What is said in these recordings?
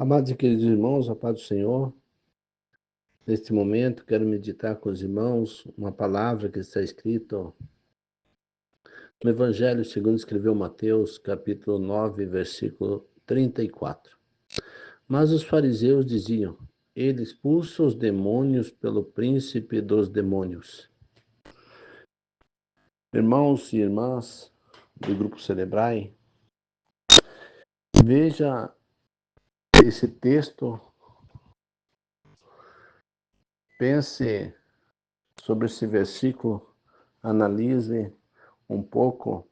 Amados e queridos irmãos, a paz do Senhor, neste momento quero meditar com os irmãos uma palavra que está escrita no Evangelho segundo escreveu Mateus, capítulo 9, versículo 34. Mas os fariseus diziam: Ele expulsa os demônios pelo príncipe dos demônios. Irmãos e irmãs do Grupo Celebrai, veja esse texto, pense sobre esse versículo, analise um pouco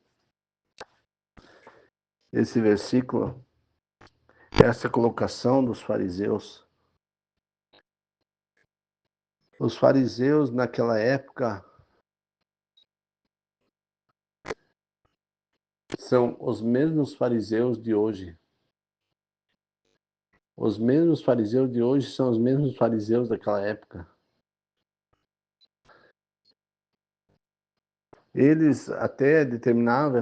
esse versículo, essa colocação dos fariseus. Os fariseus naquela época são os mesmos fariseus de hoje. Os mesmos fariseus de hoje são os mesmos fariseus daquela época. Eles até determinavam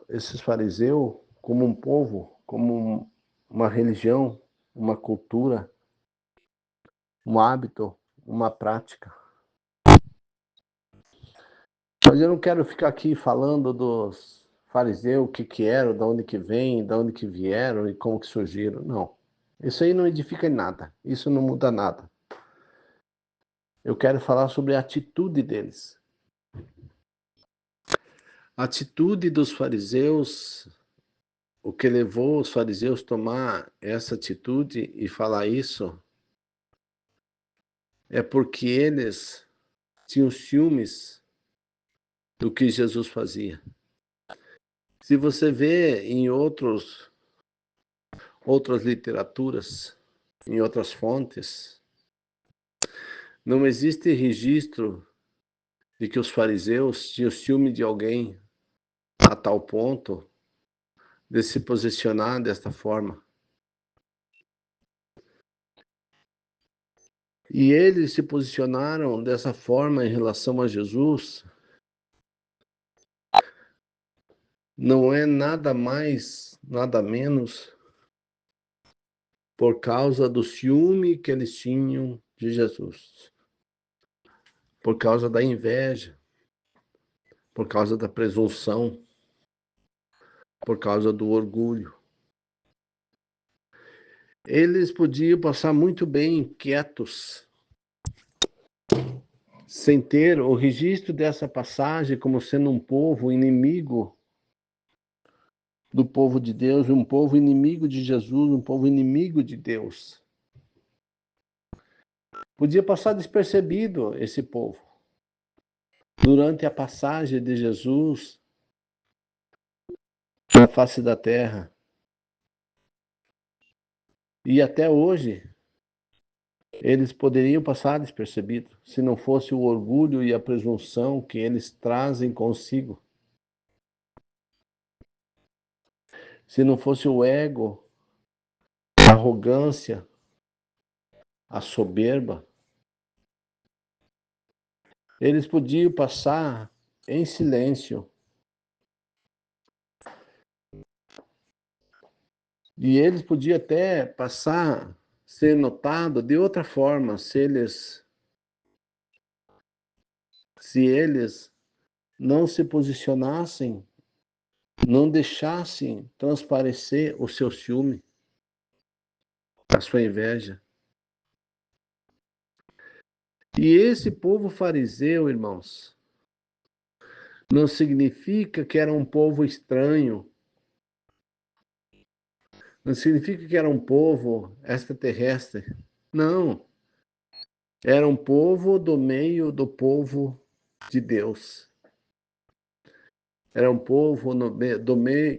esses fariseus como um povo, como uma religião, uma cultura, um hábito, uma prática. Mas eu não quero ficar aqui falando dos fariseus, o que eram, de onde que vêm, de onde que vieram e como que surgiram. Não. Isso aí não edifica em nada. Isso não muda nada. Eu quero falar sobre a atitude deles. A atitude dos fariseus, o que levou os fariseus a tomar essa atitude e falar isso, é porque eles tinham ciúmes do que Jesus fazia. Se você vê em outras literaturas, em outras fontes, não existe registro de que os fariseus tinham ciúme de alguém a tal ponto de se posicionar desta forma. E eles se posicionaram dessa forma em relação a Jesus, não é nada mais, nada menos, por causa do ciúme que eles tinham de Jesus, por causa da inveja, por causa da presunção, por causa do orgulho. Eles podiam passar muito bem quietos, sem ter o registro dessa passagem como sendo um povo inimigo do povo de Deus, um povo inimigo de Jesus, um povo inimigo de Deus. Podia passar despercebido esse povo. Durante a passagem de Jesus na face da terra. E até hoje, eles poderiam passar despercebido, se não fosse o orgulho e a presunção que eles trazem consigo. Se não fosse o ego, a arrogância, a soberba, eles podiam passar em silêncio. E eles podiam até passar, ser notado de outra forma, se eles não se posicionassem, não deixassem transparecer o seu ciúme, a sua inveja. E esse povo fariseu, irmãos, não significa que era um povo estranho, não significa que era um povo extraterrestre. Não. Era um povo do meio do povo de Deus. Era um povo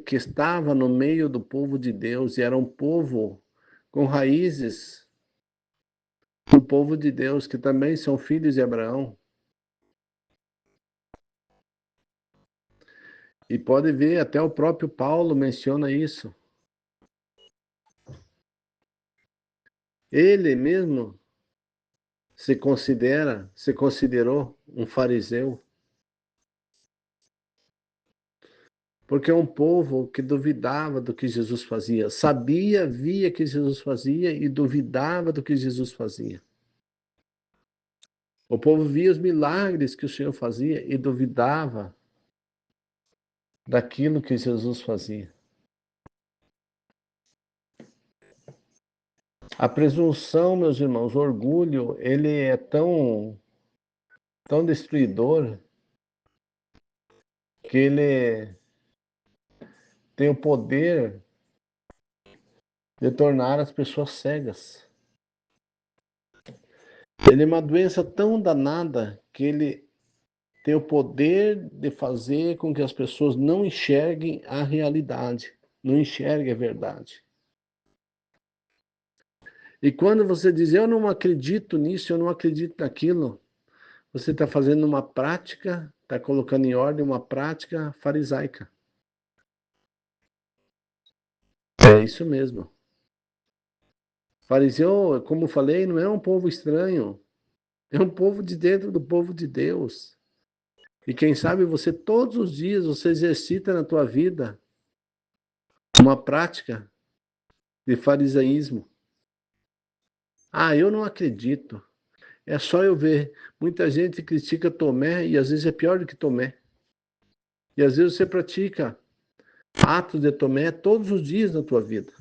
que estava no meio do povo de Deus, e era um povo com raízes do povo de Deus, que também são filhos de Abraão. E pode ver, até o próprio Paulo menciona isso. Ele mesmo se considerou um fariseu. Porque é um povo que duvidava do que Jesus fazia. Sabia, via que Jesus fazia e duvidava do que Jesus fazia. O povo via os milagres que o Senhor fazia e duvidava daquilo que Jesus fazia. A presunção, meus irmãos, o orgulho, ele é tão destruidor que ele tem o poder de tornar as pessoas cegas. Ele é uma doença tão danada que ele tem o poder de fazer com que as pessoas não enxerguem a realidade, não enxerguem a verdade. E quando você diz, eu não acredito nisso, eu não acredito naquilo, você está fazendo uma prática, está colocando em ordem uma prática farisaica. É isso mesmo. Fariseu, como falei, não é um povo estranho, é um povo de dentro do povo de Deus. E quem sabe você todos os dias você exercita na tua vida uma prática de farisaísmo. Ah, eu não acredito. É só eu ver. Muita gente critica Tomé e às vezes é pior do que Tomé. E às vezes você pratica atos de Tomé todos os dias na tua vida.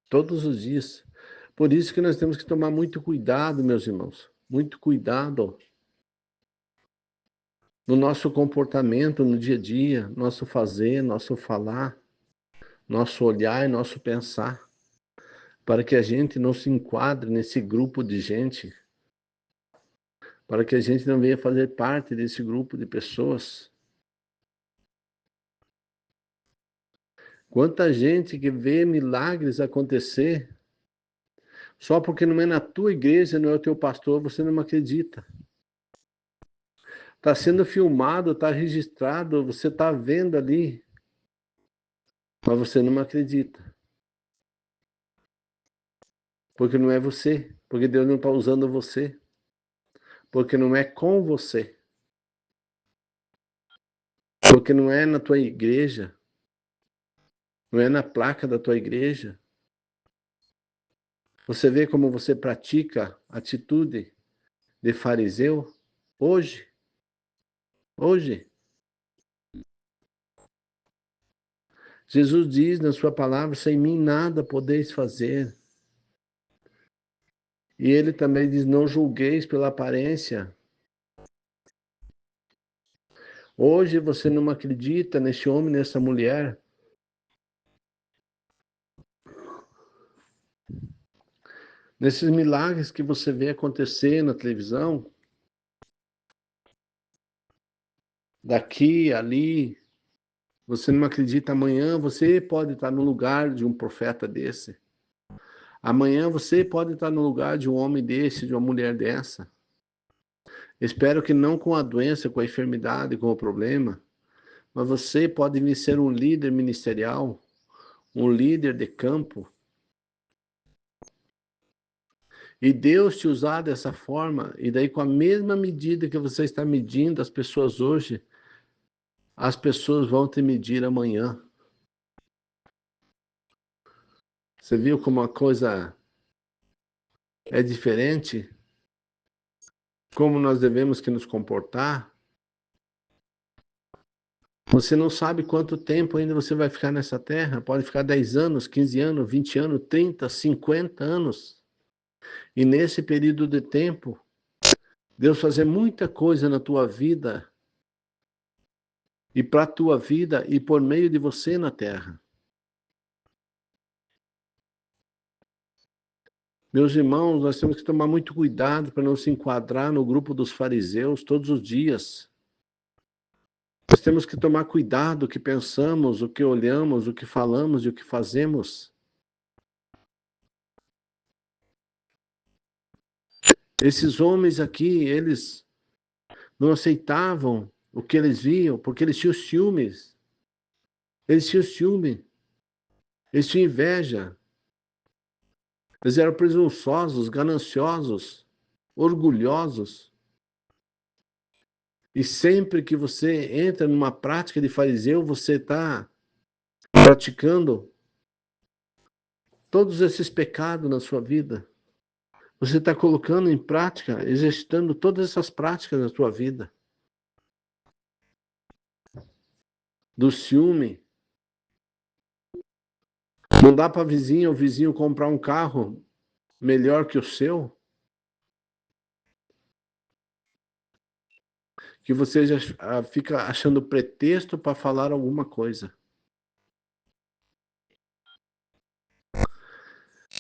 Todos os dias. Por isso que nós temos que tomar muito cuidado, meus irmãos. Muito cuidado no nosso comportamento no dia a dia, nosso fazer, nosso falar, nosso olhar e nosso pensar, para que a gente não se enquadre nesse grupo de gente, para que a gente não venha fazer parte desse grupo de pessoas. Quanta gente que vê milagres acontecer, só porque não é na tua igreja, não é o teu pastor, você não acredita. Está sendo filmado, está registrado, você está vendo ali, mas você não acredita. Porque não é você, porque Deus não está usando você, porque não é com você, porque não é na tua igreja, não é na placa da tua igreja. Você vê como você pratica atitude de fariseu hoje? Hoje. Jesus diz na sua palavra, sem mim nada podeis fazer. E ele também diz, não julgueis pela aparência. Hoje você não acredita nesse homem, nessa mulher. Nesses milagres que você vê acontecer na televisão, daqui, ali, você não acredita amanhã, você pode estar no lugar de um profeta desse. Amanhã você pode estar no lugar de um homem desse, de uma mulher dessa. Espero que não com a doença, com a enfermidade, com o problema, mas você pode vir ser um líder ministerial, um líder de campo, e Deus te usar dessa forma, e daí com a mesma medida que você está medindo as pessoas hoje, as pessoas vão te medir amanhã. Você viu como a coisa é diferente? Como nós devemos que nos comportar? Você não sabe quanto tempo ainda você vai ficar nessa terra. Pode ficar 10 anos, 15 anos, 20 anos, 30, 50 anos. E nesse período de tempo, Deus fazer muita coisa na tua vida e para a tua vida e por meio de você na terra. Meus irmãos, nós temos que tomar muito cuidado para não se enquadrar no grupo dos fariseus todos os dias. Nós temos que tomar cuidado o que pensamos, o que olhamos, o que falamos e o que fazemos. Esses homens aqui, eles não aceitavam o que eles viam, porque eles tinham ciúmes. Eles tinham ciúme. Eles tinham inveja. Eles eram presunçosos, gananciosos, orgulhosos. E sempre que você entra numa prática de fariseu, você está praticando todos esses pecados na sua vida. Você está colocando em prática, exercitando todas essas práticas na sua vida. Do ciúme. Não dá para o vizinho comprar um carro melhor que o seu? Que você já fica achando pretexto para falar alguma coisa.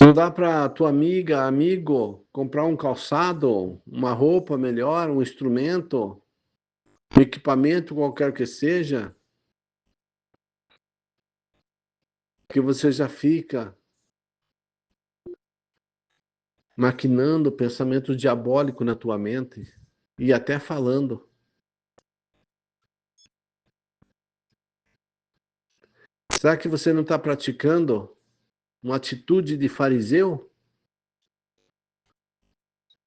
Não dá para tua amiga, amigo, comprar um calçado, uma roupa melhor, um instrumento, um equipamento qualquer que seja, que você já fica maquinando pensamento diabólico na tua mente e até falando. Será que você não está praticando uma atitude de fariseu?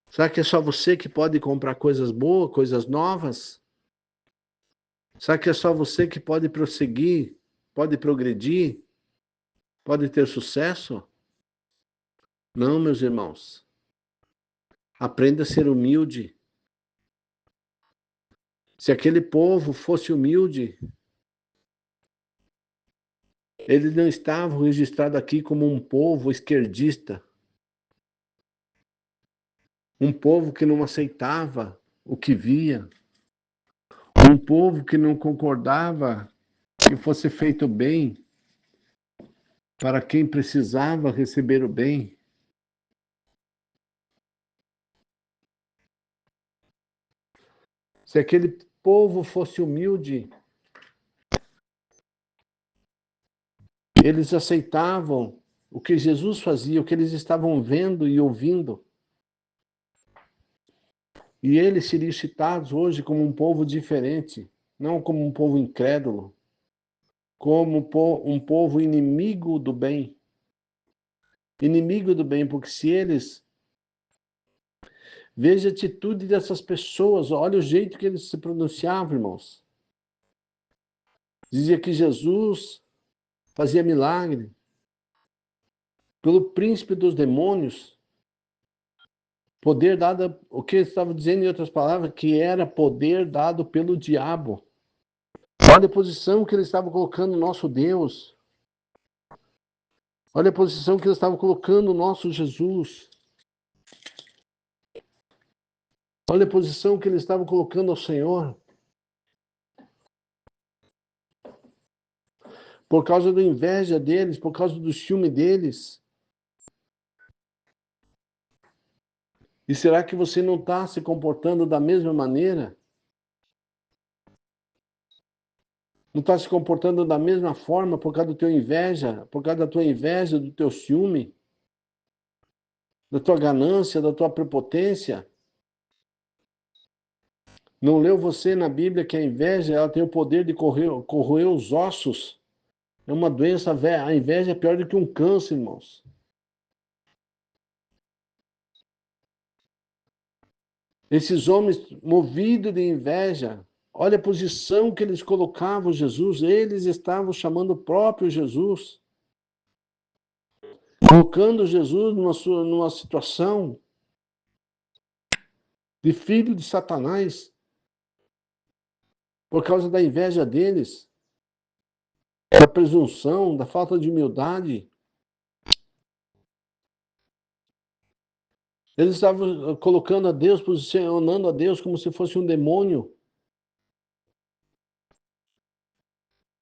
Será que é só você que pode comprar coisas boas, coisas novas? Será que é só você que pode prosseguir, pode progredir, pode ter sucesso? Não, meus irmãos. Aprenda a ser humilde. Se aquele povo fosse humilde, eles não estavam registrados aqui como um povo esquerdista, um povo que não aceitava o que via, um povo que não concordava que fosse feito bem para quem precisava receber o bem. Se aquele povo fosse humilde, eles aceitavam o que Jesus fazia, o que eles estavam vendo e ouvindo. E eles seriam citados hoje como um povo diferente, não como um povo incrédulo, como um povo inimigo do bem. Inimigo do bem, porque se eles... Veja a atitude dessas pessoas, olha o jeito que eles se pronunciavam, irmãos. Dizia que Jesus fazia milagre pelo príncipe dos demônios, poder dado, o que eles estavam dizendo em outras palavras, que era poder dado pelo diabo. Olha a posição que eles estavam colocando o nosso Deus. Olha a posição que eles estavam colocando o nosso Jesus. Olha a posição que eles estavam colocando ao Senhor. Por causa da inveja deles, por causa do ciúme deles. E será que você não está se comportando da mesma maneira? Não está se comportando da mesma forma por causa da tua inveja, por causa da tua inveja, do teu ciúme, da tua ganância, da tua prepotência? Não leu você na Bíblia que a inveja ela tem o poder de corroer os ossos? É uma doença, a inveja é pior do que um câncer, irmãos. Esses homens movidos de inveja, olha a posição que eles colocavam Jesus, eles estavam chamando o próprio Jesus, colocando Jesus numa situação de filho de Satanás, por causa da inveja deles, da presunção, da falta de humildade. Eles estavam colocando a Deus, posicionando a Deus como se fosse um demônio.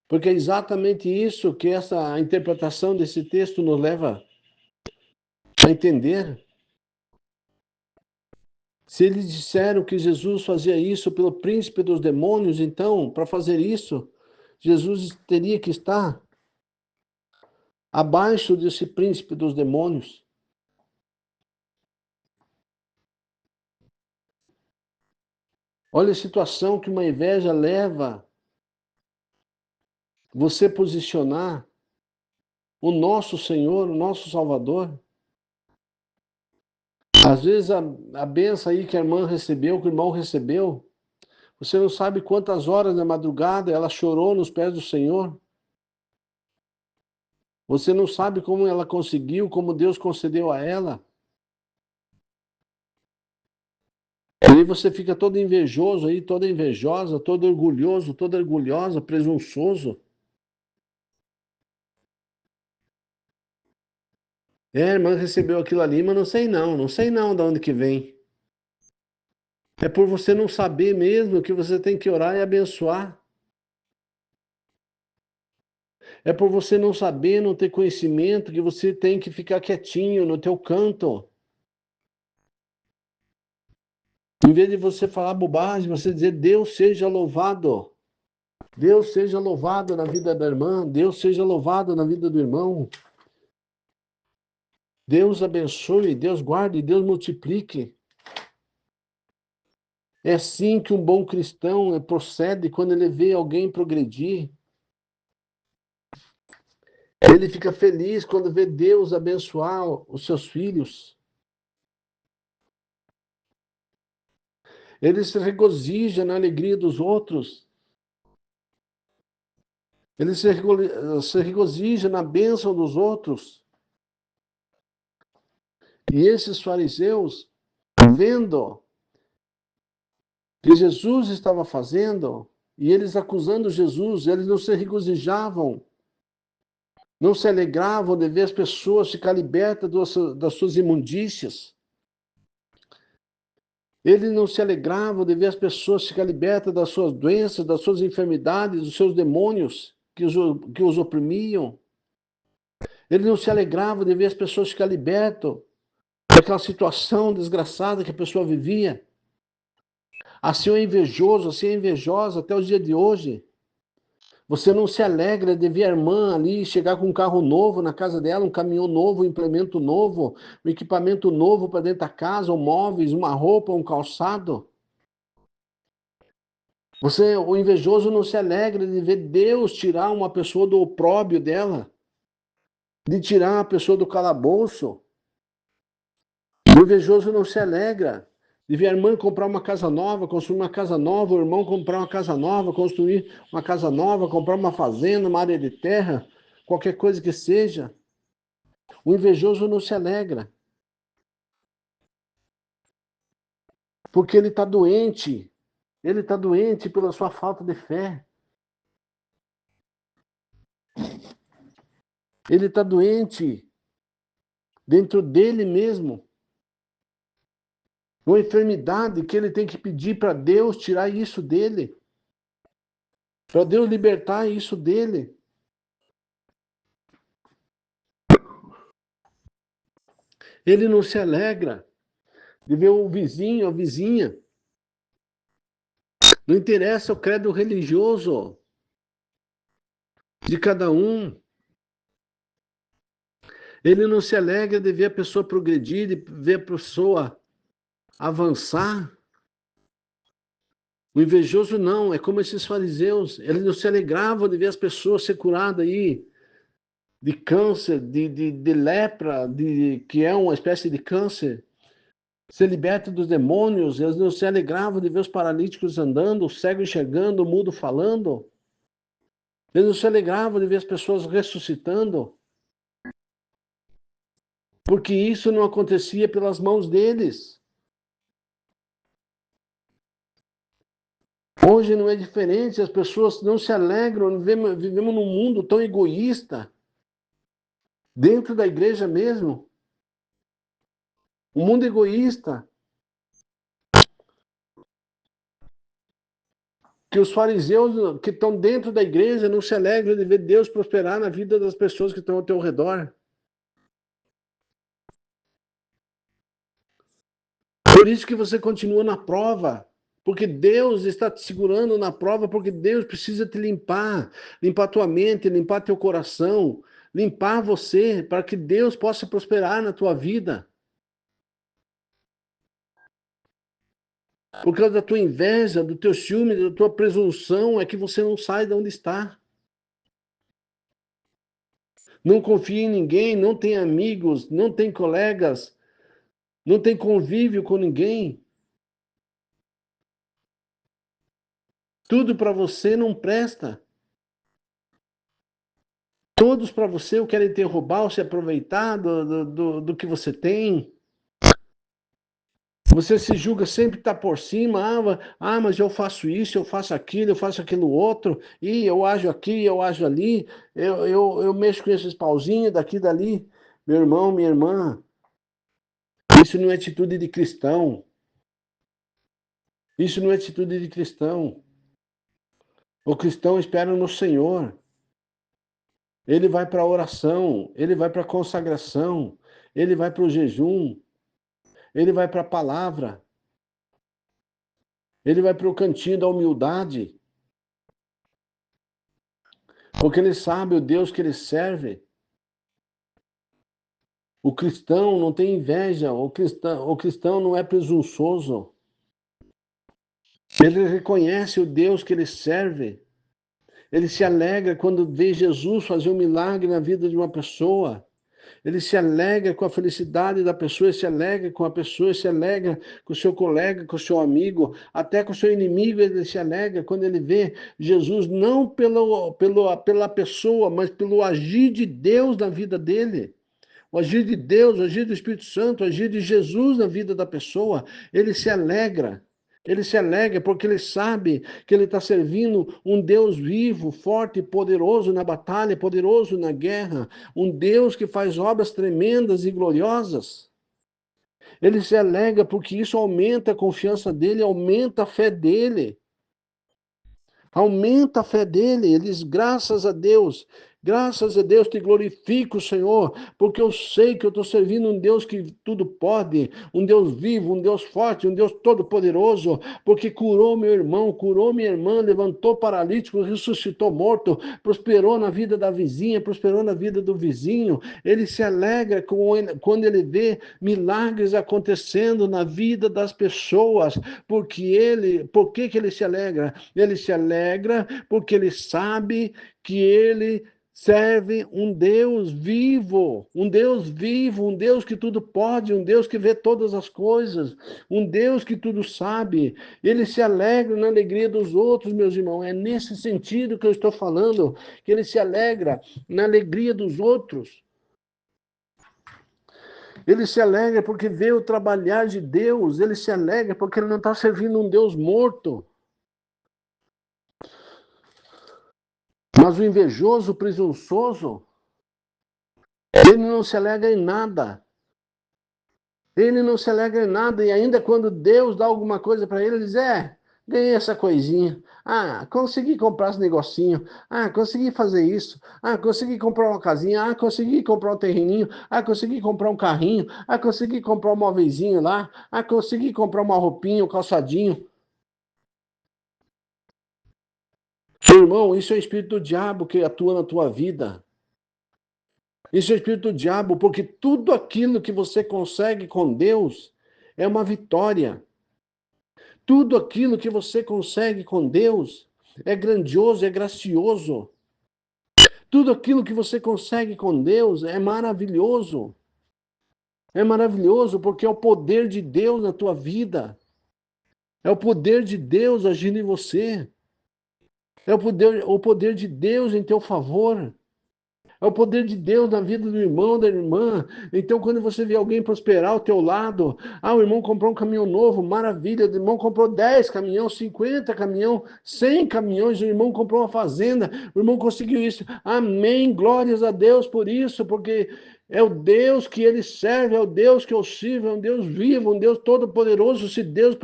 Porque é exatamente isso que essa interpretação desse texto nos leva a entender. Se eles disseram que Jesus fazia isso pelo príncipe dos demônios, então, para fazer isso, Jesus teria que estar abaixo desse príncipe dos demônios. Olha a situação que uma inveja leva você posicionar o nosso Senhor, o nosso Salvador. Às vezes a benção aí que a irmã recebeu, que o irmão recebeu, Você não sabe quantas horas da madrugada ela chorou nos pés do Senhor. Você não sabe como ela conseguiu, como Deus concedeu a ela. E aí você fica todo invejoso aí, toda invejosa, todo orgulhoso, toda orgulhosa, presunçoso. É, a irmã recebeu aquilo ali, mas não sei não de onde que vem. É por você não saber mesmo que você tem que orar e abençoar. É por você não saber, não ter conhecimento, que você tem que ficar quietinho no teu canto. Em vez de você falar bobagem, você dizer Deus seja louvado. Deus seja louvado na vida da irmã, Deus seja louvado na vida do irmão. Deus abençoe, Deus guarde, Deus multiplique. É assim que um bom cristão procede quando ele vê alguém progredir. Ele fica feliz quando vê Deus abençoar os seus filhos. Ele se regozija na alegria dos outros. Ele se regozija na bênção dos outros. E esses fariseus, vendo que Jesus estava fazendo, e eles acusando Jesus, eles não se regozijavam, não se alegravam de ver as pessoas ficar libertas das suas imundícias. Eles não se alegravam de ver as pessoas ficar libertas das suas doenças, das suas enfermidades, dos seus demônios que os oprimiam. Eles não se alegravam de ver as pessoas ficar libertas daquela situação desgraçada que a pessoa vivia. Assim é invejoso, assim é invejosa até o dia de hoje. Você não se alegra de ver a irmã ali chegar com um carro novo na casa dela, um caminhão novo, um implemento novo, um equipamento novo para dentro da casa, um móveis, uma roupa, um calçado. O invejoso não se alegra de ver Deus tirar uma pessoa do opróbio dela, de tirar a pessoa do calabouço. O invejoso não se alegra de ver a irmã comprar uma casa nova, construir uma casa nova, o irmão comprar uma casa nova, construir uma casa nova, comprar uma fazenda, uma área de terra, qualquer coisa que seja. O invejoso não se alegra, porque ele está doente. Ele está doente pela sua falta de fé. Ele está doente dentro dele mesmo. Uma enfermidade que ele tem que pedir para Deus tirar isso dele. Para Deus libertar isso dele. Ele não se alegra de ver o vizinho, a vizinha. Não interessa o credo religioso de cada um. Ele não se alegra de ver a pessoa progredir, de ver a pessoa avançar. O invejoso não, é como esses fariseus. Eles não se alegravam de ver as pessoas ser curadas aí de câncer, de lepra, que é uma espécie de câncer, ser liberto dos demônios. Eles não se alegravam de ver os paralíticos andando, o cego enxergando, o mudo falando. Eles não se alegravam de ver as pessoas ressuscitando, porque isso não acontecia pelas mãos deles. Hoje não é diferente, as pessoas não se alegram, vivemos num mundo tão egoísta, dentro da igreja mesmo. Um mundo egoísta, que os fariseus que estão dentro da igreja não se alegram de ver Deus prosperar na vida das pessoas que estão ao teu redor. Por isso que você continua na prova, porque Deus está te segurando na prova, porque Deus precisa te limpar, limpar tua mente, limpar teu coração, limpar você, para que Deus possa prosperar na tua vida. Por causa da tua inveja, do teu ciúme, da tua presunção, é que você não sai de onde está. Não confia em ninguém, não tem amigos, não tem colegas, não tem convívio com ninguém. Tudo para você não presta. Todos para você querem te roubar ou se aproveitar do que você tem. Você se julga sempre estar por cima. Mas eu faço isso, eu faço aquilo outro, e eu ajo aqui, eu ajo ali, eu mexo com esses pauzinhos daqui e dali. Meu irmão, minha irmã, isso não é atitude de cristão. Isso não é atitude de cristão. O cristão espera no Senhor. Ele vai para a oração, ele vai para a consagração, ele vai para o jejum, ele vai para a palavra, ele vai para o cantinho da humildade, porque ele sabe o Deus que ele serve. O cristão não tem inveja, o cristão não é presunçoso. Ele reconhece o Deus que ele serve. Ele se alegra quando vê Jesus fazer um milagre na vida de uma pessoa. Ele se alegra com a felicidade da pessoa, ele se alegra com a pessoa, ele se alegra com o seu colega, com o seu amigo, até com o seu inimigo, ele se alegra quando ele vê Jesus, não pela pessoa, mas pelo agir de Deus na vida dele. O agir de Deus, o agir do Espírito Santo, o agir de Jesus na vida da pessoa, ele se alegra. Ele se alegra porque ele sabe que ele está servindo um Deus vivo, forte, poderoso na batalha, poderoso na guerra, um Deus que faz obras tremendas e gloriosas. Ele se alegra porque isso aumenta a confiança dele, aumenta a fé dele. Aumenta a fé dele. Ele diz: graças a Deus te glorifico, Senhor, porque eu sei que eu estou servindo um Deus que tudo pode, um Deus vivo, um Deus forte, um Deus todo-poderoso, porque curou meu irmão, curou minha irmã, levantou paralítico, ressuscitou morto, prosperou na vida da vizinha, prosperou na vida do vizinho. Ele se alegra quando ele vê milagres acontecendo na vida das pessoas, por que que ele se alegra? Ele se alegra porque ele sabe que ele serve um Deus vivo, um Deus vivo, um Deus que tudo pode, um Deus que vê todas as coisas, um Deus que tudo sabe. Ele se alegra na alegria dos outros, meus irmãos. É nesse sentido que eu estou falando, que ele se alegra na alegria dos outros. Ele se alegra porque vê o trabalhar de Deus, ele se alegra porque ele não está servindo um Deus morto. Mas o invejoso, o presunçoso, ele não se alegra em nada. Ele não se alegra em nada. E ainda quando Deus dá alguma coisa para ele, ele diz: ganhei essa coisinha. Consegui comprar esse negocinho. Consegui fazer isso. Consegui comprar uma casinha. Consegui comprar um terreninho. Consegui comprar um carrinho. Consegui comprar um móvelzinho lá. Consegui comprar uma roupinha, um calçadinho. Meu irmão, isso é o espírito do diabo que atua na tua vida. Isso é o espírito do diabo, porque tudo aquilo que você consegue com Deus é uma vitória. Tudo aquilo que você consegue com Deus é grandioso, é gracioso. Tudo aquilo que você consegue com Deus é maravilhoso. É maravilhoso porque é o poder de Deus na tua vida. É o poder de Deus agindo em você. É o poder de Deus em teu favor. É o poder de Deus na vida do irmão, da irmã. Então, quando você vê alguém prosperar ao teu lado, o irmão comprou um caminhão novo, maravilha. O irmão comprou 10 caminhões, 50 caminhões, 100 caminhões. O irmão comprou uma fazenda. O irmão conseguiu isso. Amém. Glórias a Deus por isso, porque é o Deus que ele serve, é o Deus que eu sirvo, é um Deus vivo, um Deus todo-poderoso. Se Deus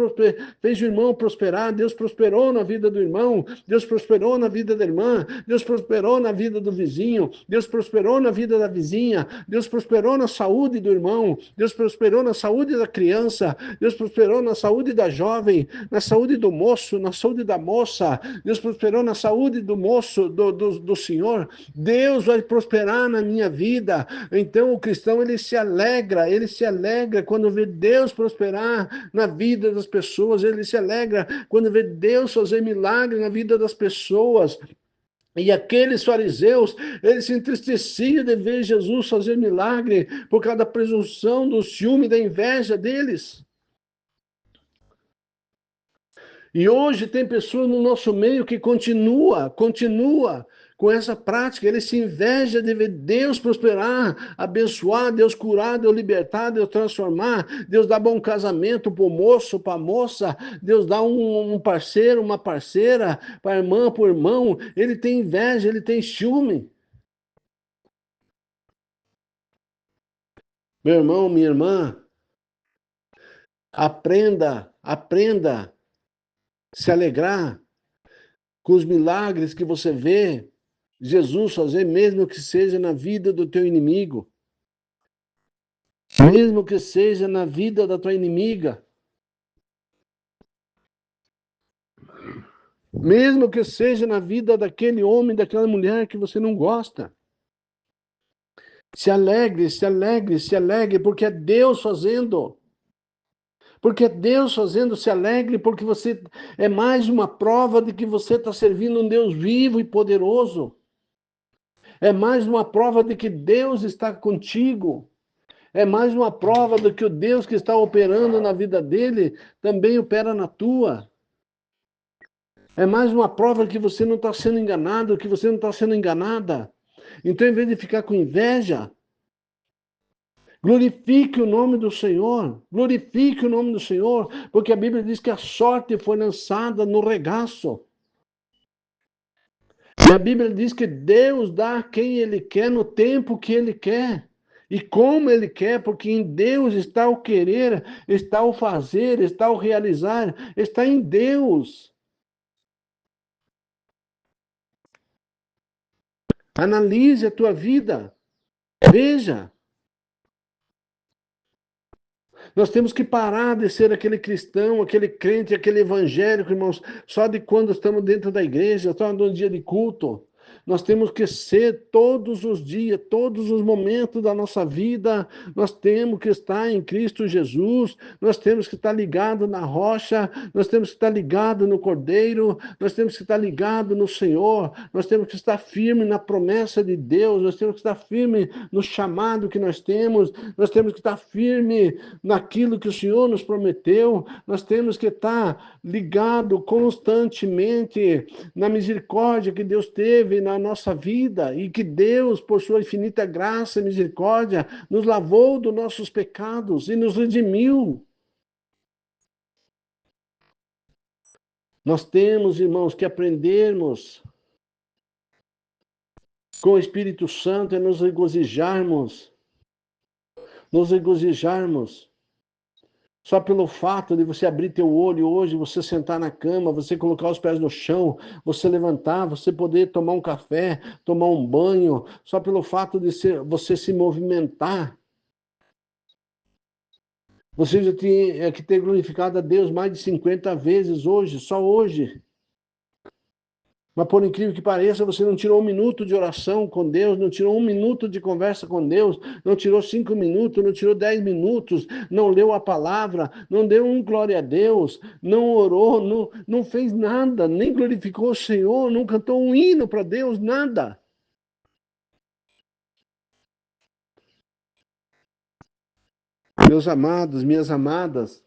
fez o irmão prosperar, Deus prosperou na vida do irmão, Deus prosperou na vida da irmã, Deus prosperou na vida do vizinho, Deus prosperou na vida da vizinha, Deus prosperou na saúde do irmão, Deus prosperou na saúde da criança, Deus prosperou na saúde da jovem, na saúde do moço, na saúde da moça, Deus prosperou na saúde do moço, do senhor. Deus vai prosperar na minha vida. Então o cristão ele se alegra quando vê Deus prosperar na vida das pessoas, ele se alegra quando vê Deus fazer milagre na vida das pessoas. E aqueles fariseus, eles se entristeciam de ver Jesus fazer milagre por causa da presunção, do ciúme, da inveja deles. E hoje tem pessoas no nosso meio que continua com essa prática. Ele se inveja de ver Deus prosperar, abençoar, Deus curar, Deus libertar, Deus transformar, Deus dar bom casamento para o moço, para a moça, Deus dá um parceiro, uma parceira, para a irmã, para o irmão. Ele tem inveja, ele tem ciúme. Meu irmão, minha irmã, aprenda a se alegrar com os milagres que você vê Jesus fazer, mesmo que seja na vida do teu inimigo, mesmo que seja na vida da tua inimiga, mesmo que seja na vida daquele homem, daquela mulher que você não gosta. Se alegre, se alegre, se alegre, porque é Deus fazendo. Porque é Deus fazendo, se alegre, porque você é mais uma prova de que você está servindo um Deus vivo e poderoso. É mais uma prova de que Deus está contigo. É mais uma prova de que o Deus que está operando na vida dele também opera na tua. É mais uma prova que você não está sendo enganado, que você não está sendo enganada. Então, em vez de ficar com inveja, glorifique o nome do Senhor. Glorifique o nome do Senhor, porque a Bíblia diz que a sorte foi lançada no regaço. E a Bíblia diz que Deus dá a quem Ele quer no tempo que Ele quer. E como Ele quer, porque em Deus está o querer, está o fazer, está o realizar, está em Deus. Analise a tua vida. Veja. Nós temos que parar de ser aquele cristão, aquele crente, aquele evangélico, irmãos, só de quando estamos dentro da igreja, só no dia de culto. Nós temos que ser todos os dias, todos os momentos da nossa vida, nós temos que estar em Cristo Jesus, nós temos que estar ligado na rocha, nós temos que estar ligado no Cordeiro, nós temos que estar ligado no Senhor, nós temos que estar firme na promessa de Deus, nós temos que estar firme no chamado que nós temos que estar firme naquilo que o Senhor nos prometeu, nós temos que estar ligado constantemente na misericórdia que Deus teve na nossa vida e que Deus, por sua infinita graça e misericórdia, nos lavou dos nossos pecados e nos redimiu. Nós temos, irmãos, que aprendermos com o Espírito Santo e nos regozijarmos. Só pelo fato de você abrir teu olho hoje, você sentar na cama, você colocar os pés no chão, você levantar, você poder tomar um café, tomar um banho, só pelo fato de você se movimentar. Você já tinha que ter glorificado a Deus mais de 50 vezes hoje, só hoje. Mas por incrível que pareça, você não tirou um minuto de oração com Deus, não tirou um minuto de conversa com Deus, não tirou 5 minutos, não tirou 10 minutos, não leu a palavra, não deu um glória a Deus, não orou, não fez nada, nem glorificou o Senhor, não cantou um hino para Deus, nada. Meus amados, minhas amadas,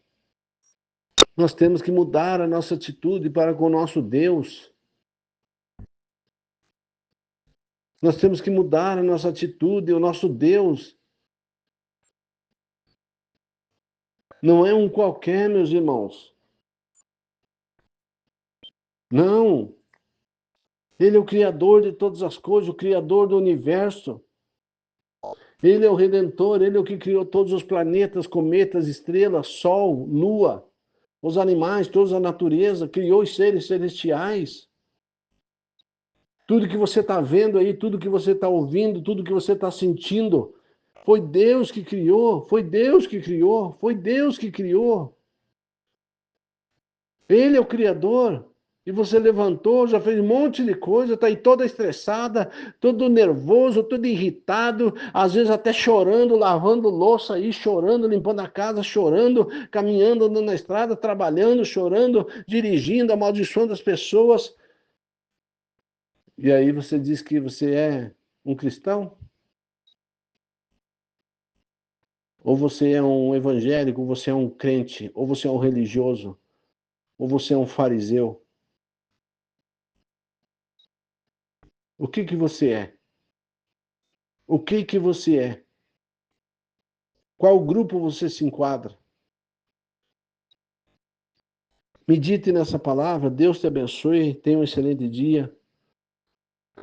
nós temos que mudar a nossa atitude para com o nosso Deus. Nós temos que mudar a nossa atitude, o nosso Deus. Não é um qualquer, meus irmãos. Não. Ele é o Criador de todas as coisas, o Criador do universo. Ele é o Redentor, Ele é o que criou todos os planetas, cometas, estrelas, sol, lua, os animais, toda a natureza, criou os seres celestiais. Tudo que você está vendo aí, tudo que você está ouvindo, tudo que você está sentindo, foi Deus que criou, foi Deus que criou, foi Deus que criou. Ele é o Criador. E você levantou, já fez um monte de coisa, está aí toda estressada, todo nervoso, todo irritado, às vezes até chorando, lavando louça aí, chorando, limpando a casa, chorando, caminhando, andando na estrada, trabalhando, chorando, dirigindo, amaldiçoando as pessoas. E aí você diz que você é um cristão? Ou você é um evangélico, ou você é um crente, ou você é um religioso, Ou você é um fariseu? O que você é? O que você é? Qual grupo você se enquadra? Medite nessa palavra. Deus te abençoe. Tenha um excelente dia.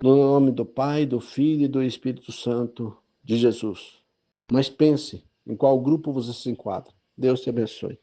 No nome do Pai, do Filho e do Espírito Santo de Jesus. Mas pense em qual grupo você se enquadra. Deus te abençoe.